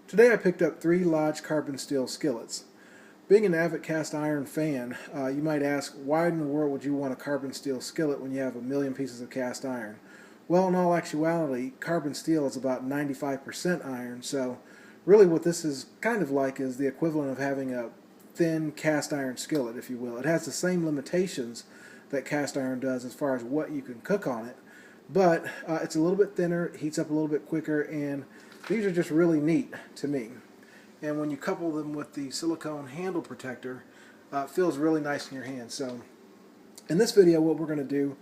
Today I picked up 3 Lodge carbon steel skillets. Being an avid cast iron fan, you might ask, why in the world would you want a carbon steel skillet when you have a million pieces of cast iron? Well, in all actuality, carbon steel is about 95% iron, so really what this is kind of like is the equivalent of having a thin cast iron skillet, if you will. It has the same limitations that cast iron does as far as what you can cook on it, but it's a little bit thinner, heats up a little bit quicker, and these are just really neat to me. And when you couple them with the silicone handle protector, it feels really nice in your hand. So in this video, what we're going to do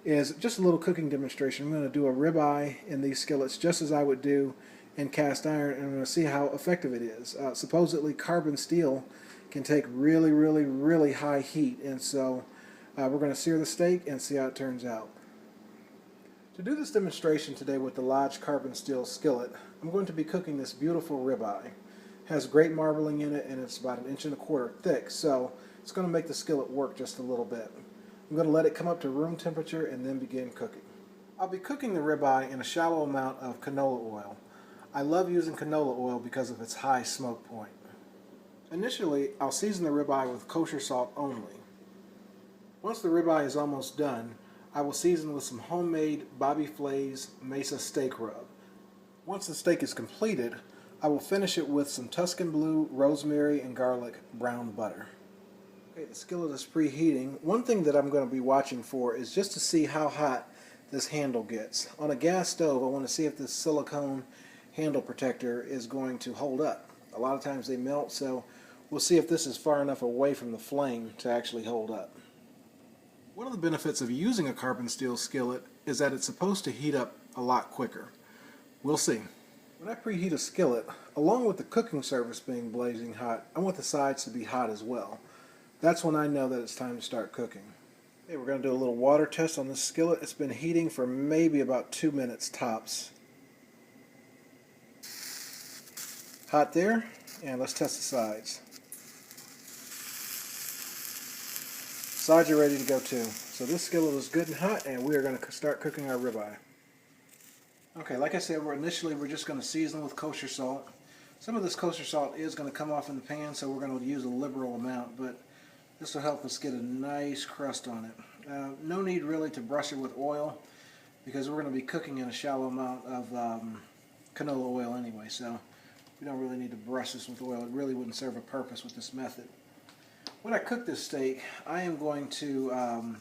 is just a little cooking demonstration. I'm going to do a ribeye in these skillets just as I would do in cast iron, and I'm going to see how effective it is. Supposedly carbon steel can take really, really, really high heat, and so we're going to sear the steak and see how it turns out. To do this demonstration today with the Lodge carbon steel skillet, I'm going to be cooking this beautiful ribeye. It has great marbling in it, and it's about 1.25 inches thick, so it's going to make the skillet work just a little bit. I'm going to let it come up to room temperature and then begin cooking. I'll be cooking the ribeye in a shallow amount of canola oil. I love using canola oil because of its high smoke point. Initially, I'll season the ribeye with kosher salt only. Once the ribeye is almost done, I will season with some homemade Bobby Flay's Mesa steak rub. Once the steak is completed, I will finish it with some Tuscan Blue, rosemary, and garlic brown butter. Okay, the skillet is preheating. One thing that I'm going to be watching for is just to see how hot this handle gets. On a gas stove, I want to see if this silicone handle protector is going to hold up. A lot of times they melt, so we'll see if this is far enough away from the flame to actually hold up. One of the benefits of using a carbon steel skillet is that it's supposed to heat up a lot quicker. We'll see. When I preheat a skillet, along with the cooking surface being blazing hot, I want the sides to be hot as well. That's when I know that it's time to start cooking. Okay, we're going to do a little water test on this skillet. It's been heating for maybe about 2 minutes tops. Hot there, and let's test the sides. Sides are ready to go too. So this skillet is good and hot, and we are going to start cooking our ribeye. Okay, like I said, we're just going to season with kosher salt. Some of this kosher salt is going to come off in the pan, so we're going to use a liberal amount, but this will help us get a nice crust on it. No need really to brush it with oil, because we're going to be cooking in a shallow amount of canola oil anyway, so we don't really need to brush this with oil. It really wouldn't serve a purpose with this method. When I cook this steak, I am going to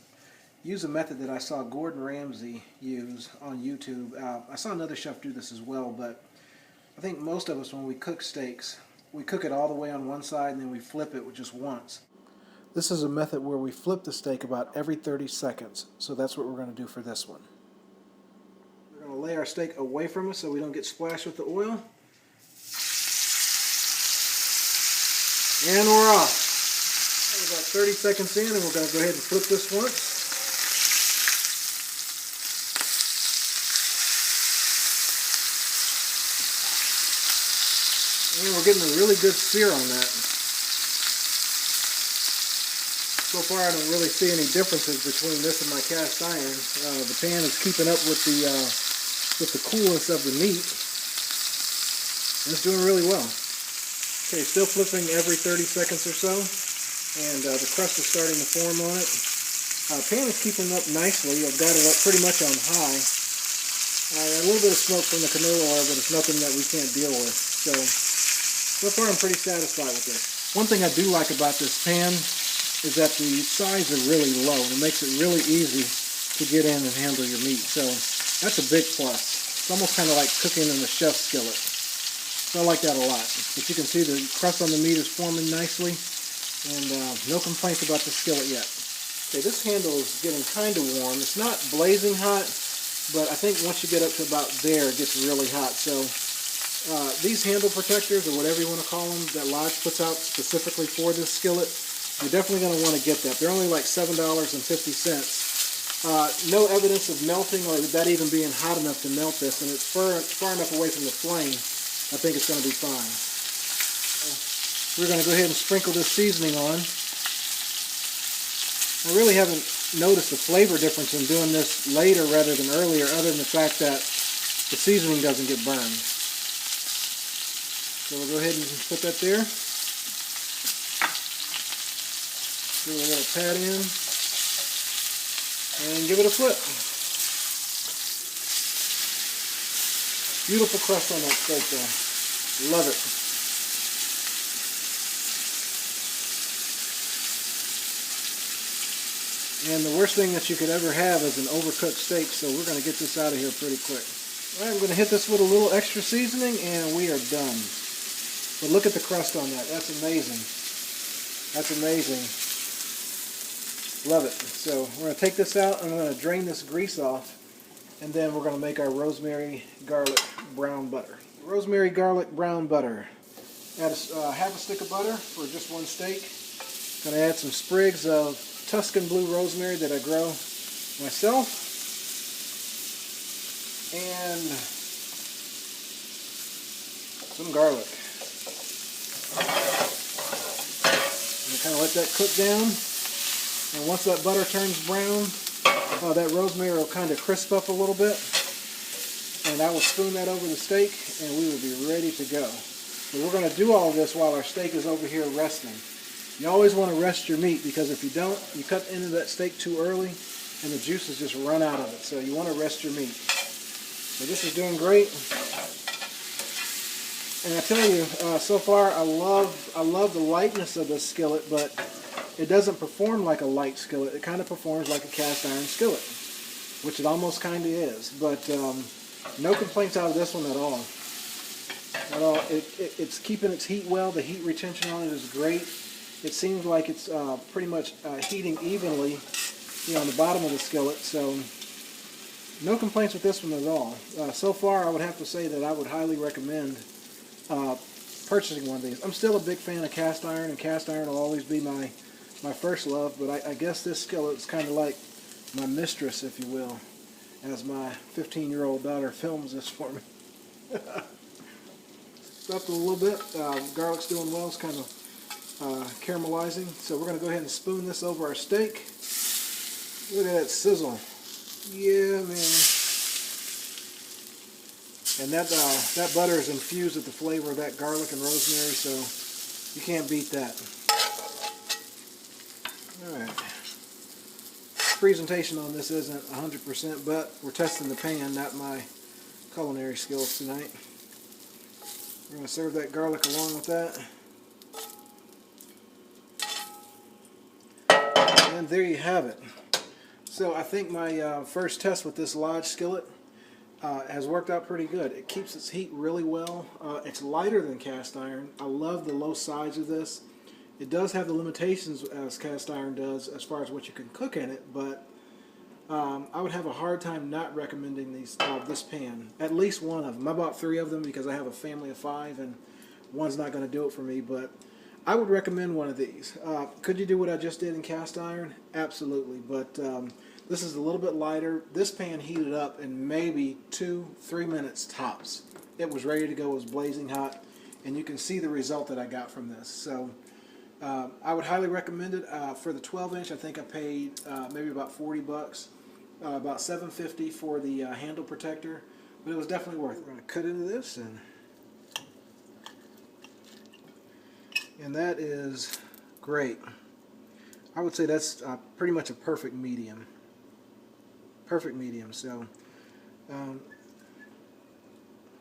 use a method that I saw Gordon Ramsay use on YouTube. I saw another chef do this as well, but I think most of us, when we cook steaks, we cook it all the way on one side and then we flip it just once. This is a method where we flip the steak about every 30 seconds, so that's what we're going to do for this one. We're going to lay our steak away from us so we don't get splashed with the oil. And we're off. About 30 seconds in, and we're going to go ahead and flip this once. And we're getting a really good sear on that. So far I don't really see any differences between this and my cast iron. The pan is keeping up with the coolness of the meat. And it's doing really well. Okay, still flipping every 30 seconds or so. And the crust is starting to form on it. Pan is keeping up nicely. I've got it up pretty much on high. A little bit of smoke from the canola oil, but it's nothing that we can't deal with. So far I'm pretty satisfied with this. One thing I do like about this pan is that the sides are really low, and it makes it really easy to get in and handle your meat. So that's a big plus. It's almost kind of like cooking in a chef's skillet. So I like that a lot. But you can see the crust on the meat is forming nicely. And no complaints about the skillet yet. Okay, this handle is getting kind of warm. It's not blazing hot, but I think once you get up to about there, it gets really hot. So these handle protectors, or whatever you want to call them, that Lodge puts out specifically for this skillet, you're definitely going to want to get that. They're only like $7.50. No evidence of melting or that even being hot enough to melt this, and it's far enough away from the flame, I think it's going to be fine. We're going to go ahead and sprinkle this seasoning on. I really haven't noticed a flavor difference in doing this later rather than earlier, other than the fact that the seasoning doesn't get burned. So we'll go ahead and put that there. Do a little pat in and give it a flip. Beautiful crust on that steak there. Love it. And the worst thing that you could ever have is an overcooked steak, so we're going to get this out of here pretty quick. All right, I'm going to hit this with a little extra seasoning, and we are done. But look at the crust on that. That's amazing. That's amazing. Love it. So we're going to take this out, and I'm going to drain this grease off, and then we're going to make our rosemary garlic brown butter. Rosemary garlic brown butter. Add half a stick of butter for just one steak. Going to add some sprigs of Tuscan blue rosemary that I grow myself, and some garlic. And kind of let that cook down, and once that butter turns brown, that rosemary will kind of crisp up a little bit, and I will spoon that over the steak, and we will be ready to go. So we're going to do all of this while our steak is over here resting. You always want to rest your meat, because if you don't, you cut into that steak too early and the juices just run out of it. So you want to rest your meat. So this is doing great. And I tell you, so far I love the lightness of this skillet, but it doesn't perform like a light skillet. It kind of performs like a cast iron skillet, which it almost kind of is. But no complaints out of this one at all. It's keeping its heat well. The heat retention on it is great. It seems like it's pretty much heating evenly, on the bottom of the skillet, so no complaints with this one at all. So far, I would have to say that I would highly recommend purchasing one of these. I'm still a big fan of cast iron, and cast iron will always be my first love, but I guess this skillet is kind of like my mistress, if you will, as my 15-year-old daughter films this for me. Stuffed a little bit. Garlic's doing well. It's kind of caramelizing, so we're going to go ahead and spoon this over our steak. Look at that sizzle. Yeah, man. And that butter is infused with the flavor of that garlic and rosemary, so you can't beat that. Alright. Presentation on this isn't 100%, but we're testing the pan, not my culinary skills tonight. We're going to serve that garlic along with that. And there you have it. So I think my first test with this Lodge skillet has worked out pretty good. It keeps its heat really well. It's lighter than cast iron. I love the low size of this. It does have the limitations as cast iron does as far as what you can cook in it, but I would have a hard time not recommending this pan. At least one of them. I bought 3 of them because I have a family of 5, and one's not going to do it for me, but I would recommend one of these. Could you do what I just did in cast iron? Absolutely, but this is a little bit lighter. This pan heated up in maybe 2-3 minutes tops. It was ready to go. It was blazing hot, and you can see the result that I got from this. So I would highly recommend it. For the 12-inch, I think I paid maybe about 40 bucks, about $7.50 for the handle protector, but it was definitely worth it. We're going to cut into this, and that is great. I would say that's pretty much a perfect medium. Perfect medium. So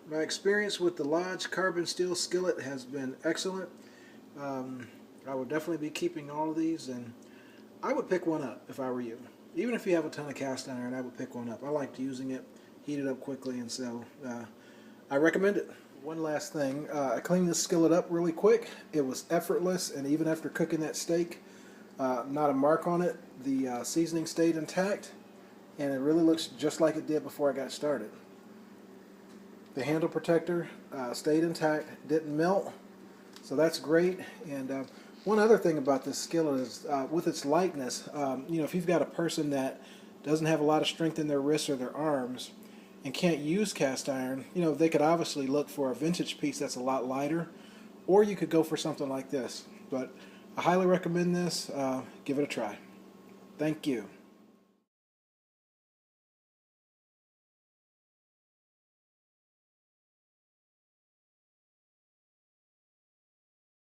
my experience with the Lodge carbon steel skillet has been excellent. I would definitely be keeping all of these, and I would pick one up if I were you. Even if you have a ton of cast iron, I would pick one up. I liked using it, heat it up quickly, and so I recommend it. One last thing, I cleaned this skillet up really quick. It was effortless, and even after cooking that steak, not a mark on it. The seasoning stayed intact, and it really looks just like it did before I got started. The handle protector stayed intact, didn't melt, so that's great. And one other thing about this skillet is with its lightness, if you've got a person that doesn't have a lot of strength in their wrists or their arms and can't use cast iron, they could obviously look for a vintage piece that's a lot lighter, or you could go for something like this. But I highly recommend this. Give it a try. Thank you.